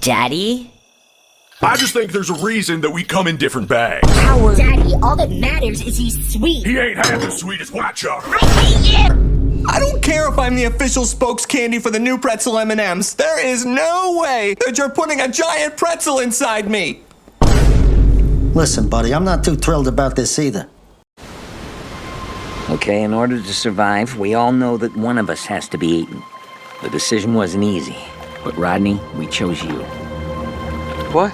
Daddy? I just think there's a reason that we come in different bags. Howard. Daddy, all that matters is he's sweet. He ain't half as sweet as White Chocolate. I hate you! I don't care if I'm the official spokes candy for the new pretzel M&Ms. There is no way that you're putting a giant pretzel inside me. Listen, buddy, I'm not too thrilled about this either. Okay, in order to survive, we all know that one of us has to be eaten. The decision wasn't easy, but Rodney, we chose you. What?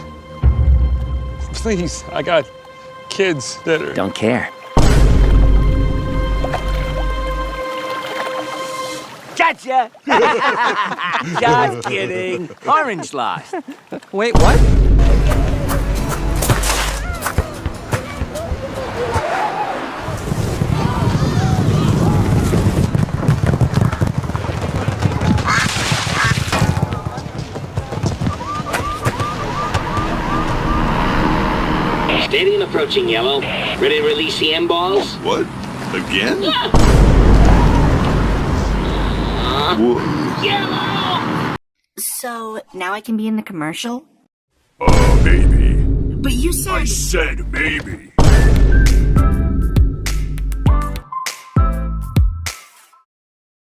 Please, I got kids that are... Don't care. Gotcha! Just kidding. Orange lost. Wait, what? Steady and approaching, Yellow. Ready to release the M-balls? What? Again? Yellow! So, now I can be in the commercial? Maybe. But you said... I said maybe.